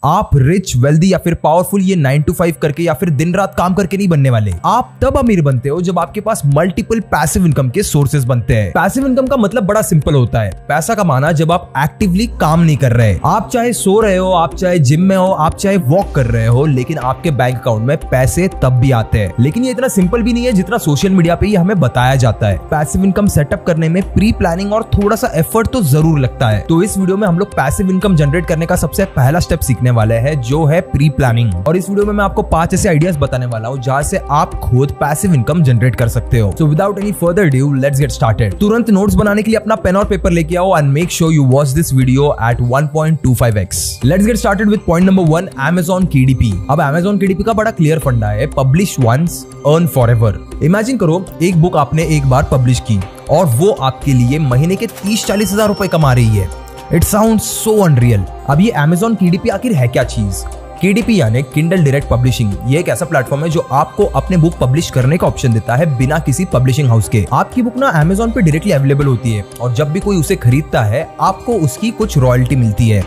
आप rich, wealthy या फिर पावरफुल ये 9 to 5 करके या फिर दिन रात काम करके नहीं बनने वाले। आप तब अमीर बनते हो जब आपके पास मल्टीपल पैसिव इनकम के सोर्सेज बनते हैं। पैसिव इनकम का मतलब बड़ा सिंपल होता है, पैसा कमाना जब आप एक्टिवली काम नहीं कर रहे। आप चाहे सो रहे हो, आप चाहे जिम में हो, आप चाहे वॉक कर रहे हो, लेकिन आपके बैंक अकाउंट में पैसे तब भी आते हैं। लेकिन ये इतना सिंपल भी नहीं है जितना सोशल मीडिया पे ये हमें बताया जाता है। पैसिव इनकम सेटअप करने में प्री प्लानिंग और थोड़ा सा एफर्ट तो जरूर लगता है। तो इस वीडियो में हम लोग पैसिव इनकम जनरेट करने का सबसे पहला स्टेप सीखने वाले हैं, जो है प्री प्लानिंग। और इस वीडियो में मैं आपको 5 ऐसे आइडियाज बताने वाला हूँ जहां से आप खुद पैसिव इनकम जनरेट कर सकते हो। So without any further due, let's get started. तुरंत नोट्स बनाने के लिए अपना पेन और पेपर लेके आओ and make sure you watch this video at 1.25x। Let's get started with point number 1, Amazon KDP। अब Amazon KDP का बड़ा क्लियर फंडा है, publish once earn forever. Imagine करो एक बुक आपने एक बार पब्लिश की और वो आपके लिए महीने के 30-40 हजार रुपए कमा रही है। It sounds so unreal. अब ये Amazon KDP आखिर है क्या चीज? KDP यानी किंडल डायरेक्ट पब्लिशिंग। ये एक ऐसा प्लेटफॉर्म है जो आपको अपने बुक पब्लिश करने का ऑप्शन देता है बिना किसी पब्लिशिंग हाउस के। आपकी बुक ना Amazon पे डायरेक्टली अवेलेबल होती है और जब भी कोई उसे खरीदता है आपको उसकी कुछ रॉयल्टी मिलती है।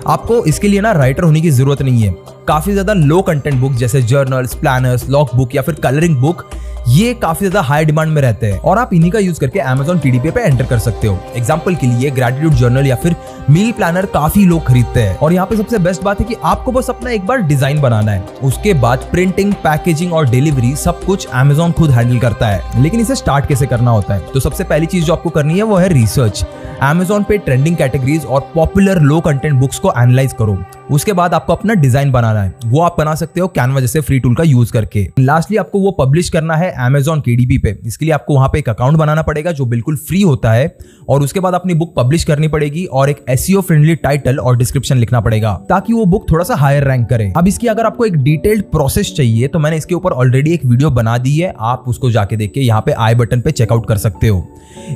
आपको इसके लिए ना राइटर होने की जरूरत नहीं है। काफी ज्यादा लो कंटेंट बुक जैसे जर्नल्स, प्लानर्स, लॉग बुक या फिर कलरिंग बुक, ये काफी ज्यादा हाई डिमांड में रहते हैं और आप इन्हीं का यूज करके Amazon KDP पे एंटर कर सकते हो। एग्जांपल के लिए ग्रेटिट्यूड जर्नल या फिर मील प्लानर काफी लोग खरीदते हैं। और यहाँ पे सबसे बेस्ट बात है कि आपको बस अपना एक बार डिजाइन बनाना है, उसके बाद प्रिंटिंग, पैकेजिंग और डिलीवरी सब कुछ Amazon खुद हैंडल करता है। लेकिन इसे स्टार्ट कैसे करना होता है? तो सबसे पहली चीज जो आपको करनी है वो है रिसर्च। Amazon पे ट्रेंडिंग कैटेगरीज और पॉपुलर लो कंटेंट बुक्स को एनालाइज करो। उसके बाद आपको अपना डिजाइन बनाना है, वो आप बना सकते हो कैनवा जैसे फ्री टूल का यूज करके। लास्टली आपको वो पब्लिश करना है Amazon KDP पे। इसके लिए आपको वहां पे एक अकाउंट बनाना पड़ेगा जो बिल्कुल फ्री होता है और उसके बाद अपनी बुक पब्लिश करनी पड़ेगी और एक SEO फ्रेंडली टाइटल और डिस्क्रिप्शन लिखना पड़ेगा ताकि वो बुक थोड़ा सा हायर रैंक करे। अब इसकी अगर आपको एक डिटेल्ड प्रोसेस चाहिए तो मैंने इसके ऊपर ऑलरेडी एक वीडियो बना दी है, आप उसको जाके देख के यहाँ पे आई बटन पे चेकआउट कर सकते हो।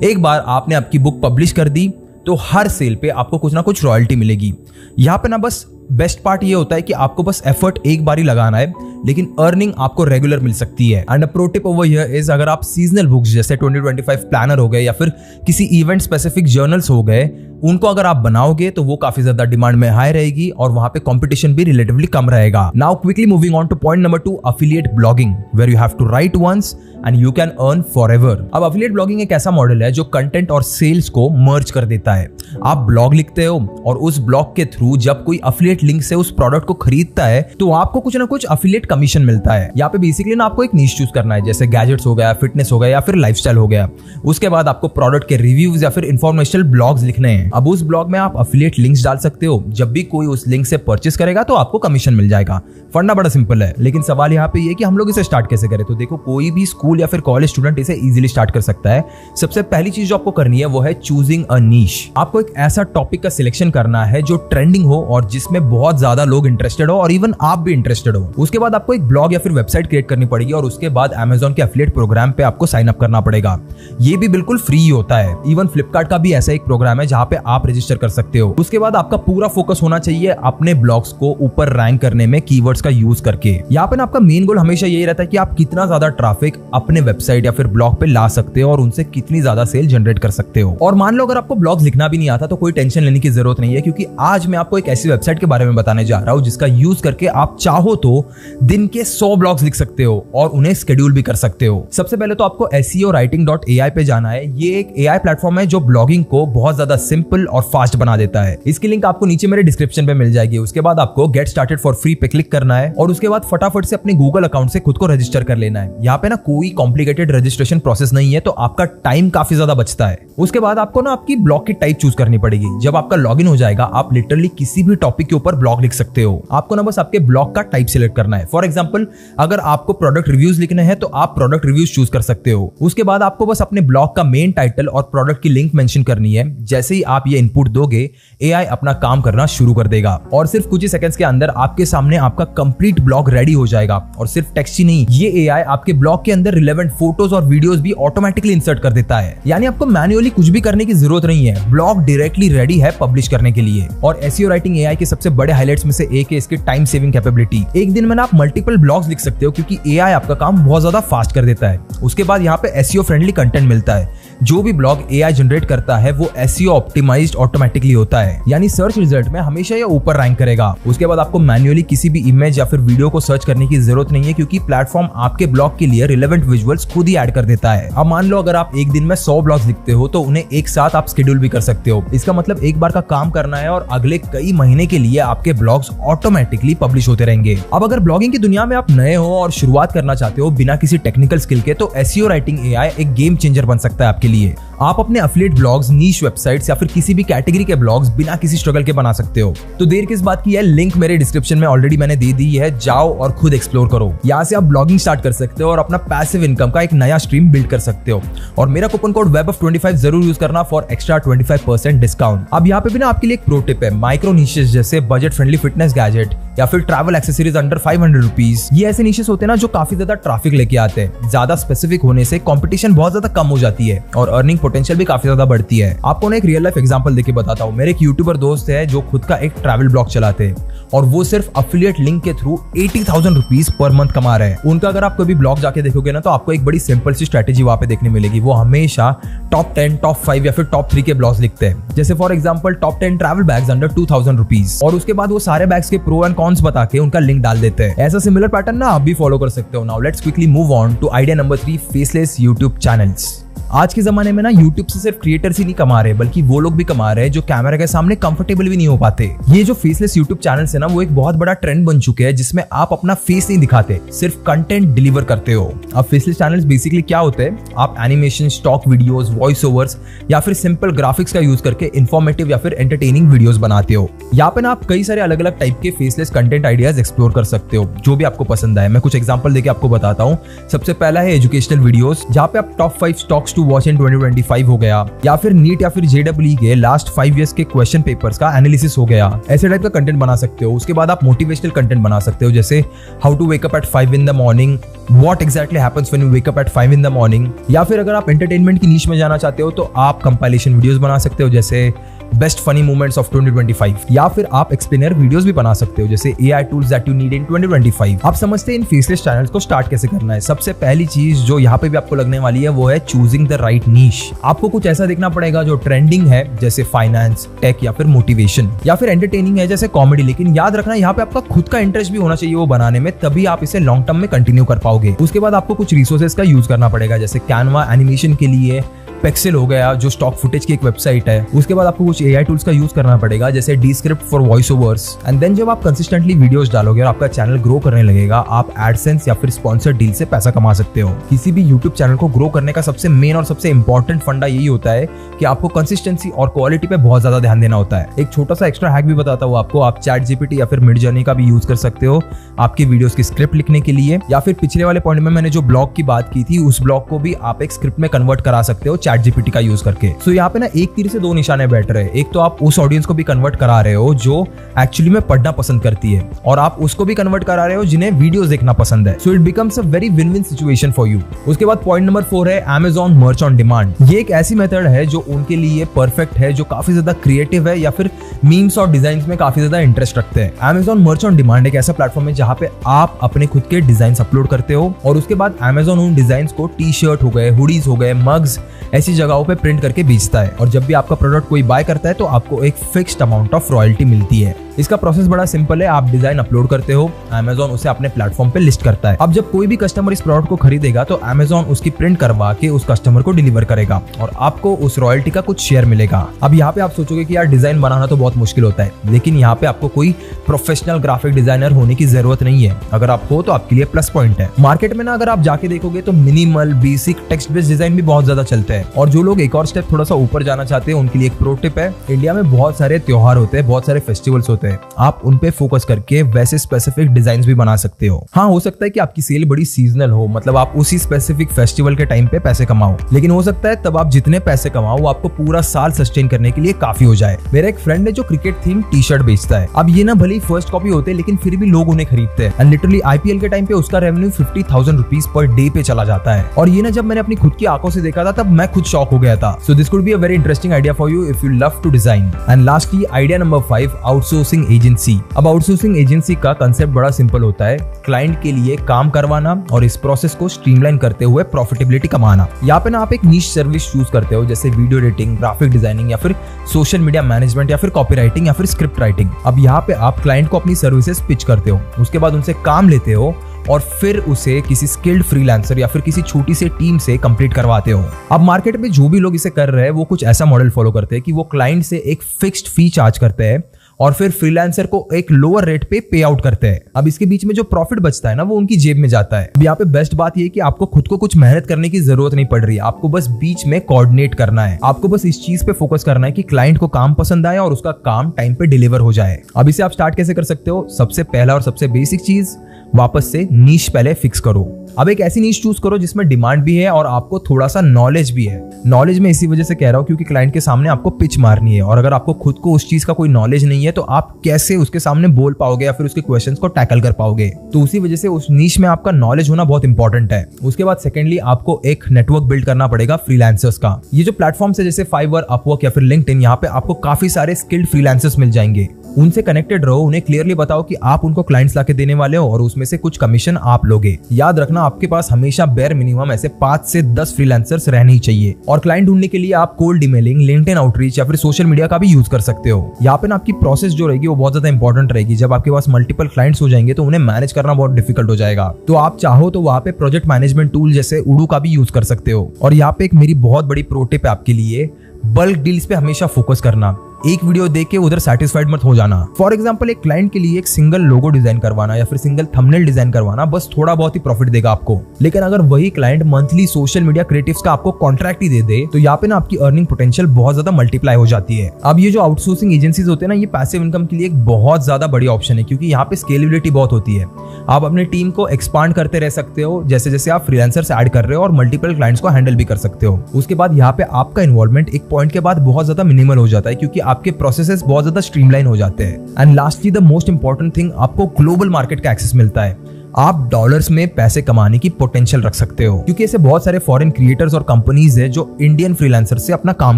एक बार आपने आपकी बुक पब्लिश कर दी तो हर सेल पे आपको कुछ ना कुछ रॉयल्टी मिलेगी। यहाँ पे ना बस बेस्ट पार्ट ये होता है कि आपको बस एफर्ट एक बार ही लगाना है, लेकिन अर्निंग आपको रेगुलर मिल सकती है। And a pro tip over here is, अगर आप सीजनल बुक्स जैसे 2025 प्लानर हो गए या फिर किसी इवेंट स्पेसिफिक जर्नल्स हो गए, उनको अगर आप बनाओगे तो वो काफी ज्यादा डिमांड में हाई रहेगी और वहां पे कंपटीशन भी रिलेटिवली कम रहेगा। Now quickly moving on to point number 2, affiliate blogging, where you have to write once and you can earn forever. अब अफिलिएट ब्लॉगिंग एक ऐसा मॉडल है जो कंटेंट और सेल्स को मर्ज कर देता है। आप ब्लॉग लिखते हो और उस ब्लॉग के थ्रू जब कोई अफिलिएट लिंक से उस प्रोडक्ट को खरीदता है तो आपको कुछ ना कुछ अफिलिएट कमीशन मिलता है। यहाँ पे बेसिकली ना आपको एक नीश चूज करना है, जैसे गैजेट्स हो गया, फिटनेस हो गया या फिर लाइफस्टाइल हो गया। उसके बाद आपको प्रोडक्ट के रिव्यूज या फिर इंफॉर्मेशनल ब्लॉग्स लिखने हैं। अब उस ब्लॉग में आप अफिलिएट लिंक्स डाल सकते हो, जब भी कोई उस लिंक से परचेस करेगा तो आपको कमीशन मिल जाएगा। फंडा बड़ा सिंपल है, लेकिन सवाल यहाँ पे ये कि हम लोग इसे स्टार्ट कैसे करें। तो देखो, कोई भी स्कूल या फिर कॉलेज स्टूडेंट इसे इजीली स्टार्ट कर सकता है। सबसे पहली चीज जो आपको करनी है वो है चूजिंग अ नीश। आपको एक ऐसा टॉपिक का सिलेक्शन करना है जो ट्रेंडिंग हो और जिसमें बहुत ज्यादा लोग इंटरेस्टेड हो और इवन आप भी इंटरेस्टेड हो। उसके बाद आपको एक ब्लॉग या फिर वेबसाइट क्रिएट करनी पड़ेगी और उसके बाद Amazon के एफिलिएट प्रोग्राम पे आपको साइन अप करना पड़ेगा। ये भी बिल्कुल फ्री होता है। इवन फ्लिपकार्ट का भी ऐसा एक प्रोग्राम है जहां पे आप रजिस्टर कर सकते हो। उसके बाद आपका पूरा फोकस होना चाहिए अपने ब्लॉग्स को ऊपर रैंक करने में कीवर्ड्स का यूज करके। यहाँ पे ना आपका मेन गोल हमेशा यही रहता है कि आप कितना ज्यादा ट्रैफिक अपने वेबसाइट या फिर ब्लॉग पे ला सकते हो और उनसे कितनी ज्यादा सेल जनरेट कर सकते हो। और मान लो अगर आपको ब्लॉग्स लिखना भी नहीं आता तो कोई टेंशन लेने की जरूरत नहीं है, क्योंकि आज मैं आपको एक ऐसी वेबसाइट के बारे में बताने जा रहा हूं जिसका यूज करके आप चाहो तो दिन के 100 ब्लॉग्स लिख सकते हो और उन्हें शेड्यूल भी कर सकते हो। सबसे पहले तो आपको SEOwriting.ai पे जाना है। ये एक AI प्लेटफॉर्म है जो ब्लॉगिंग को बहुत ज्यादा सिंपल और फास्ट बना देता है। इसकी लिंक आपको नीचे मेरे डिस्क्रिप्शन पे मिल जाएगी। उसके बाद आपको गेट स्टार्टेड फॉर फ्री पे क्लिक करना है और उसके बाद फटाफट से अपने गूगल अकाउंट से खुद को रजिस्टर कर लेना है। यहाँ पे ना कोई कॉम्प्लिकेटेड रजिस्ट्रेशन प्रोसेस नहीं है, तो आपका टाइम काफी ज्यादा बचता है। उसके बाद आपको ना आपकी ब्लॉग की टाइप चूज करनी पड़ेगी। जब आपका लॉगिन हो जाएगा आप लिटरली किसी भी टॉपिक के ऊपर ब्लॉग लिख सकते हो। आपको ना बस आपके ब्लॉग का टाइप सिलेक्ट करना है। फॉर एग्जांपल, अगर आपको प्रोडक्ट रिव्यूज लिखने हैं तो आप प्रोडक्ट रिव्यूज चूज कर सकते हो। उसके बाद आपको बस अपने ब्लॉग का मेन टाइटल और प्रोडक्ट की लिंक मेंशन करनी है। जैसे ही आप ये इनपुट दोगे AI अपना काम करना शुरू कर देगा और सिर्फ कुछ ही सेकंड्स के अंदर आपके सामने आपका कंप्लीट ब्लॉग रेडी हो जाएगा। और सिर्फ टेक्स्ट ही नहीं, ये AI आपके ब्लॉग के अंदर रिलेवेंट फोटोज और वीडियोस भी ऑटोमेटिकली इंसर्ट कर देता है। यानी आपको मैन्युअली कुछ भी करने की जरूरत नहीं है, ब्लॉग डायरेक्टली रेडी है पब्लिश करने के लिए। और SEO राइटिंग AI के सबसे बड़े हाइलाइट्स में से एक है इसकी टाइम सेविंग कैपेबिलिटी। एक दिन में ना आप मल्टीपल ब्लॉग्स लिख सकते हो क्योंकि AI आपका काम बहुत ज्यादा फास्ट कर देता है। उसके बाद यहाँ पे SEO फ्रेंडली कंटेंट मिलता है। जो भी ब्लॉग एआई जनरेट करता है वो एसईओ ऑप्टिमाइज्ड ऑटोमेटिकली होता है, यानी सर्च रिजल्ट में हमेशा ये ऊपर रैंक करेगा। उसके बाद आपको मैन्युअली किसी भी इमेज या फिर वीडियो को सर्च करने की जरूरत नहीं है, क्योंकि प्लेटफॉर्म आपके ब्लॉग के लिए रिलेवेंट विजुअल्स खुद ही ऐड कर देता है। अब मान लो अगर आप एक दिन में 100 ब्लॉग्स लिखते हो तो उन्हें एक साथ आप शेड्यूल भी कर सकते हो। इसका मतलब एक बार का काम करना है और अगले कई महीने के लिए आपके ब्लॉग्स ऑटोमेटिकली पब्लिश होते रहेंगे। अब अगर ब्लॉगिंग की दुनिया में आप नए हो और शुरुआत करना चाहते हो बिना किसी टेक्निकल स्किल के, तो एसईओ राइटिंग एआई एक गेम चेंजर बन सकता है आपके लिए। आप अपने एफिलिएट ब्लॉग्स, नीश वेबसाइट्स या फिर किसी भी कैटेगरी के ब्लॉग्स बिना किसी स्ट्रगल के बना सकते हो। तो देर किस बात की है, लिंक मेरे डिस्क्रिप्शन में ऑलरेडी मैंने दे दी है, जाओ और खुद एक्सप्लोर करो। यहाँ से आप ब्लॉगिंग स्टार्ट कर सकते हो और अपना पैसिव इनकम का एक नया स्ट्रीम बिल्ड कर सकते हो। और मेरा कूपन कोड webof25 जरूर यूज करना फॉर एक्स्ट्रा 25% डिस्काउंट। अब यहाँ पे भी ना आपके लिए एक प्रो टिप है, माइक्रो निशेस जैसे बजट फ्रेंडली फिटनेस गैजेट या फिर ट्रैवल एक्सेसरीज अंडर 500 रुपीज। ये ऐसे निशेस होते हैं ना जो काफी ज्यादा ट्रैफिक लेके आते हैं। ज्यादा स्पेसिफिक होने से कंपटीशन बहुत ज्यादा कम हो जाती है और अर्निंग पोटेंशियल भी काफी ज्यादा बढ़ती है। आपको एक रियल लाइफ एग्जांपल देके बताता हूँ। मेरे एक यूट्यूबर दोस्त है जो खुद का एक ट्रैवल ब्लॉग चलाते हैं और वो सिर्फ अफिलिएट लिंक के थ्रू 80,000 रुपीज पर मंथ कमा रहे हैं। उनका अगर आप कभी ब्लॉग जाके देखोगे ना तो आपको एक बड़ी सिंपल सी स्ट्रेटेजी वहां पे देखने मिलेगी। वो हमेशा टॉप 10, टॉप 5 या फिर टॉप 3 के ब्लॉग्स लिखते हैं। जैसे for example top 10 travel bags under 2,000 rupees, और उसके बाद वो सारे बैग्स के प्रो एंड कॉन्स बता के उनका लिंक डाल देते हैं। ऐसा सिमिलर पैटर्न ना आप भी फॉलो कर सकते हो। Now let's quickly move on to idea number 3, faceless YouTube channels. आज के जमाने में ना यूट्यूब से सिर्फ क्रिएटर्स ही नहीं कमा रहे, बल्कि वो लोग भी कमा रहे हैं जो कैमरा के सामने कंफर्टेबल भी नहीं हो पाते। ये जो फेसलेस यूट्यूब चैनल्स है ना, वो एक बहुत बड़ा ट्रेंड बन चुके हैं जिसमें आप अपना फेस नहीं दिखाते, सिर्फ कंटेंट डिलीवर करते हो। अब फेसलेस चैनल्स बेसिकली क्या होते हैं, आप animation, stock videos, voice overs या फिर सिंपल ग्राफिक्स का यूज करके इन्फॉर्मेटिव या फिर एंटरटेनिंग वीडियोस बनाते हो। यहाँ पे ना आप कई सारे अलग अलग टाइप के फेसलेस कंटेंट आइडियाज एक्सप्लोर कर सकते हो, जो भी आपको पसंद आए। मैं कुछ एग्जांपल देके आपको बताता हूँ। सबसे पहला है एजुकेशनल वीडियोस, जहाँ पे आप top 5 stocks to watch in 2025 हो गया, या फिर नीट या फिर जेडब्ल्यू के लास्ट 5 इयर्स के क्वेश्चन पेपर्स का एनालिसिस हो गया। ऐसे टाइप का कंटेंट बना सकते हो। उसके बाद आप मोटिवेशनल कंटेंट बना सकते हो, जैसे how to wake up at 5 in the morning, what exactly happens when you wake up at 5 in the morning. या फिर अगर आप एंटरटेनमेंट की नीश में जाना चाहते हो तो आप कंपाइलेशन वीडियोस बना सकते हो, जैसे बेस्ट फनी मोमेंट्स ऑफ 2025, या फिर आप एक्सप्लेनर वीडियोस भी बना सकते हो, जैसे AI tools that you need in 2025। आप समझते हैं इन फेसलेस चैनल्स को स्टार्ट कैसे करना है। सबसे पहली चीज जो यहाँ पे भी आपको लगने वाली है वो है चूजिंग द राइट नीश। आपको कुछ ऐसा देखना पड़ेगा जो ट्रेंडिंग है, जैसे फाइनेंस, टेक या फिर मोटिवेशन, या फिर एंटरटेनिंग है जैसे कॉमेडी। लेकिन याद रखना यहाँ पे आपका खुद का इंटरेस्ट भी होना चाहिए वो बनाने में, तभी आप इसे लॉन्ग टर्म में कंटिन्यू कर पाओगे। उसके बाद आपको कुछ रिसोर्सेज का यूज करना पड़ेगा, जैसे कैनवा एनिमेशन के लिए, पेक्सेल हो गया जो स्टॉक फुटेज की एक वेबसाइट है। उसके बाद आपको कुछ एआई टूल्स का यूज करना पड़ेगा, जैसे Descript for voice overs. And then जब आप कंसिस्टेंटली वीडियोस डालोगे और आपका चैनल ग्रो करने लगेगा, आप एडसेंस या फिर स्पॉन्सर्ड डील से पैसा कमा सकते हो। किसी भी यूट्यूब चैनल को ग्रो करने का सबसे मेन और सबसे इंपॉर्टेंट फंडा यही होता है कि आपको कंसिस्टेंसी और क्वालिटी पे बहुत ज्यादा ध्यान देना होता है। एक छोटा सा एक्स्ट्रा हैक भी बताता हूँ आपको, आप चैट जीपीटी या फिर मिडजर्नी का भी यूज कर सकते हो आपकी वीडियोस की स्क्रिप्ट लिखने के लिए, या फिर पिछले वाले पॉइंट में मैंने जो ब्लॉग की बात की थी उस ब्लॉग को भी आप एक स्क्रिप्ट में कन्वर्ट करा सकते हो चैट जीपीटी का यूज करके। सो यहाँ पे ना एक तीर से दो निशाने बैठ रहे हैं। एक तो आप उस ऑडियंस को भी कन्वर्ट करा रहे हो जो एक्चुअली में पढ़ना पसंद करती है, और आप उसको भी कन्वर्ट करा रहे हो जिन्हें वीडियोस देखना पसंद है। So it becomes a very win win situation for you. उसके बाद पॉइंट नंबर 4 है Amazon मर्च ऑन डिमांड। ये एक ऐसी मेथड है जो उनके लिए परफेक्ट है, जो काफी ज्यादा क्रिएटिव है या फिर मीम्स और डिजाइन में काफी ज्यादा इंटरेस्ट रखते हैं। Amazon मर्च ऑन डिमांड एक ऐसा प्लेटफॉर्म है जहाँ पे आप अपने खुद के डिजाइन अपलोड करते हो, और उसके बाद Amazon उन डिजाइन को टी शर्ट हो गए, हुडीज हो गए, मग्स, ऐसी जगहों पे प्रिंट करके बेचता है। और जब भी आपका प्रोडक्ट कोई बाय करता है तो आपको एक फिक्स्ड अमाउंट ऑफ रॉयल्टी मिलती है। इसका प्रोसेस बड़ा सिंपल है, आप डिजाइन अपलोड करते हो, Amazon उसे अपने प्लेटफॉर्म पे लिस्ट करता है। अब जब कोई भी कस्टमर इस प्रोडक्ट को खरीदेगा तो Amazon उसकी प्रिंट करवा के उस कस्टमर को डिलीवर करेगा और आपको उस रॉयल्टी का कुछ शेयर मिलेगा। अब यहाँ पे आप सोचोगे कि यार डिजाइन बनाना तो बहुत मुश्किल होता है, लेकिन यहाँ पे आपको कोई प्रोफेशनल ग्राफिक डिजाइनर होने की जरूरत नहीं है। अगर आप हो तो आपके लिए प्लस पॉइंट है। मार्केट में ना अगर आप जाके देखोगे तो minimal, basic, text based design भी बहुत ज्यादा चलते हैं, और जो लोग एक और स्टेप थोड़ा सा ऊपर जाना चाहते हैं उनके लिए एक प्रो टिप है। इंडिया में बहुत सारे त्योहार होते हैं, बहुत सारे फेस्टिवल्स होते हैं, आप उन पे फोकस करके वैसे स्पेसिफिक डिजाइन भी बना सकते हो। हाँ, हो सकता है कि आपकी सेल बड़ी सीजनल हो, मतलब आप उसी स्पेसिफिक फेस्टिवल के टाइम पे पैसे कमाओ, लेकिन हो सकता है तब आप जितने पैसे कमाओ वो आपको पूरा साल सस्टेन करने के लिए काफी हो जाए। मेरा एक फ्रेंड है जो क्रिकेट थीम टी शर्ट बेचता है। अब ये ना भले ही फर्स्ट कॉपी होते हैं, लेकिन फिर भी लोग उन्हें खरीदते हैं। एंड लिटरली आईपीएल के टाइम पे उसका रेवेन्यू 50,000 रुपीज पर डे पे चला जाता है। और ये ना जब मैंने अपनी खुद की आंखों से देखा था तब मैं खुद शॉक हो गया था। So this could be a very interesting idea for you if you love to design. And lastly idea number 5, outsourcing outsourcing agency. अब आउटसोर्सिंग एजेंसी का कंसेप्ट बड़ा सिंपल होता है, क्लाइंट के लिए काम करवाना और इस प्रोसेस को स्ट्रीमलाइन करते हुए प्रॉफिटेबिलिटी कमाना। यहाँ पे ना आप एक नीश सर्विस चूज करते हो, जैसे वीडियो एडिटिंग, ग्राफिक डिजाइनिंग या फिर सोशल मीडिया मैनेजमेंट या फिर कॉपीराइटिंग या फिर स्क्रिप्ट राइटिंग। अब यहाँ पे आप क्लाइंट को अपनी सर्विसेज पिच करते हो, उसके बाद उनसे काम लेते हो और फिर उसे किसी स्किल्ड फ्रीलांसर या फिर किसी छोटी सी टीम से कंप्लीट करवाते हो। अब मार्केट में जो भी लोग इसे कर रहे हैं वो कुछ ऐसा मॉडल फॉलो करते हैं कि वो क्लाइंट से एक फिक्स्ड फी चार्ज करते हैं और फिर फ्रीलांसर को एक लोअर रेट पे पे आउट करते हैं। अब इसके बीच में जो प्रॉफिट बचता है ना वो उनकी जेब में जाता है। अब यहाँ पे बेस्ट बात ये है कि आपको खुद को कुछ मेहनत करने की जरूरत नहीं पड़ रही है, आपको बस बीच में कोऑर्डिनेट करना है। आपको बस इस चीज पे फोकस करना है कि क्लाइंट को काम पसंद आए और उसका काम टाइम पे डिलीवर हो जाए। अब इसे आप स्टार्ट कैसे कर सकते हो? सबसे पहला और सबसे बेसिक चीज, वापस से नीश पहले फिक्स करो। अब एक ऐसी नीश चूज करो जिसमें डिमांड भी है और आपको थोड़ा सा नॉलेज भी है। नॉलेज में इसी वजह से कह रहा हूं क्योंकि क्लाइंट के सामने आपको पिच मारनी है और अगर आपको खुद को उस चीज का कोई नॉलेज नहीं है तो आप कैसे उसके सामने बोल पाओगे या फिर उसके क्वेश्चंस को टैकल कर पाओगे। तो उसी वजह से उस नीश में आपका नॉलेज होना बहुत इंपॉर्टेंट है। उसके बाद सेकेंडली आपको एक नेटवर्क बिल्ड करना पड़ेगा फ्रीलांसर्स का। ये जो प्लेटफॉर्म है जैसे फाइवर, अपवर्क या फिर लिंक्डइन, यहाँ पे आपको काफी सारे स्किल्ड फ्रीलांसर्स मिल जाएंगे। उनसे कनेक्टेड रहो, उन्हें क्लियरली बताओ कि आप उनको क्लाइंट्स लाके देने वाले हो और उसमें से कुछ कमीशन आप लोगे। याद रखना आपके पास हमेशा बेयर मिनिमम ऐसे 5 से 10 फ्रीलांसर्स रहने ही चाहिए। और क्लाइंट ढूंढने के लिए आप कोल्ड ईमेलिंग, लिंक्डइन आउटरीच या फिर सोशल मीडिया का भी यूज कर सकते हो। यहाँ पे ना आपकी प्रोसेस जो रहेगी वो बहुत ज्यादा इंपॉर्टेंट रहेगी। जब आपके पास मल्टीपल क्लाइंट्स हो जाएंगे तो उन्हें मैनेज करना बहुत डिफिकल्ट हो जाएगा। तो आप चाहो तो वहाँ पे प्रोजेक्ट मैनेजमेंट टूल जैसे उडू का भी यूज कर सकते हो। और यहाँ पे एक मेरी बहुत बड़ी प्रो टिप है आपके लिए, बल्क डील्स पे हमेशा फोकस करना। एक वीडियो देख के उधर सेटिस्फाइड मत हो जाना। फॉर एग्जांपल एक क्लाइंट के लिए एक सिंगल लोगो डिजाइन करवाना या फिर सिंगल थंबनेल डिजाइन करवाना बस थोड़ा बहुत ही प्रॉफिट देगा आपको। लेकिन अगर वही client monthly social media creatives का आपको कॉन्ट्रैक्ट ही दे दे तो यहाँ पे ना आपकी अर्निंग पोटेंशियल बहुत ज्यादा मल्टीप्लाई हो जाती है। अब ये जो आउटसोर्सिंग एजेंसीज होते हैं ना, ये पैसिव इनकम के लिए एक बहुत ज्यादा बड़ी ऑप्शन है क्योंकि यहाँ पे स्केलेबिलिटी बहुत होती है। आप अपनी टीम को एक्सपांड करते रह सकते हो जैसे जैसे आप फ्रीलांसर्स ऐड कर रहे हो और मल्टीपल क्लाइंट्स को हैंडल भी कर सकते हो। उसके बाद यहाँ पे आपका इन्वॉल्वमेंट एक पॉइंट के बाद बहुत ज्यादा मिनिमल हो जाता है क्योंकि आपके प्रोसेसेस बहुत ज्यादा स्ट्रीमलाइन हो जाते हैं। And lastly the most important thing, आपको ग्लोबल मार्केट का एक्सेस मिलता है। आप डॉलर्स में पैसे कमाने की पोटेंशियल रख सकते हो क्योंकि ऐसे बहुत सारे फॉरेन क्रिएटर्स और कंपनीज है जो इंडियन फ्रीलांसर से अपना काम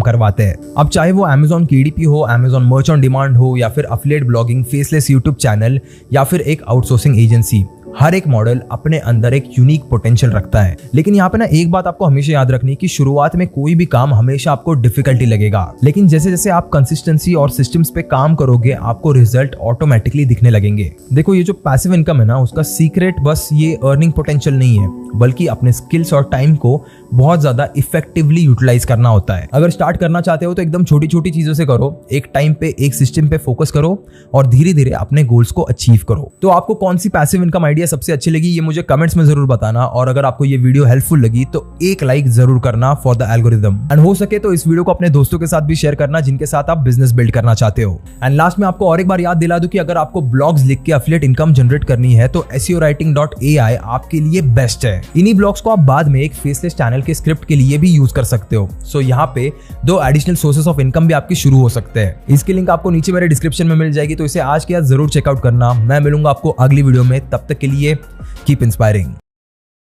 करवाते हैं। अब चाहे वो Amazon KDP हो, Amazon मर्च ऑन डिमांड हो या फिर affiliate blogging, faceless YouTube channel या फिर एक आउटसोर्सिंग एजेंसी, हर एक मॉडल अपने अंदर एक यूनिक पोटेंशियल रखता है। लेकिन यहाँ पे ना एक बात आपको हमेशा याद रखनी कि शुरुआत में कोई भी काम हमेशा आपको डिफिकल्टी लगेगा, लेकिन जैसे जैसे आप कंसिस्टेंसी और सिस्टम्स पे काम करोगे आपको रिजल्ट ऑटोमेटिकली दिखने लगेंगे। देखो ये जो पैसिव इनकम है ना, उसका सीक्रेट बस ये अर्निंग पोटेंशियल नहीं है बल्कि अपने स्किल्स और टाइम को बहुत ज्यादा इफेक्टिवली यूटिलाइज करना होता है। अगर स्टार्ट करना चाहते हो तो एकदम छोटी छोटी चीजों से करो, एक टाइम पे एक सिस्टम पे फोकस करो और धीरे धीरे अपने गोल्स को अचीव करो। तो आपको कौन सी पैसिव इनकम आइडिया सबसे अच्छी लगी ये मुझे कमेंट्स में जरूर बताना और अगर आपको ये वीडियो हेल्पफुल लगी तो एक लाइक जरूर करना फॉर द एल्गोरिथम। एंड हो सके तो इस वीडियो को अपने दोस्तों के साथ भी शेयर करना जिनके साथ आप बिजनेस बिल्ड करना चाहते हो। एंड लास्ट में आपको और एक बार याद दिला दूं कि अगर आपको ब्लॉग्स लिख के एफिलिएट इनकम जनरेट करनी है तो SEOwriting.ai आपके लिए बेस्ट है। इन्हीं ब्लॉग्स को आप बाद में एक फेसलेस चैनल के स्क्रिप्ट के लिए भी यूज कर सकते हो। सो यहाँ पे 2 एडिशनल सोर्सेस ऑफ इनकम भी आपके शुरू हो सकते हैं। इसकी लिंक आपको नीचे मेरे डिस्क्रिप्शन में मिल जाएगी, तो इसे आज के आज जरूर चेकआउट करना। मैं मिलूंगा आपको अगली वीडियो में, तब तक के लिए कीप इंस्पायरिंग।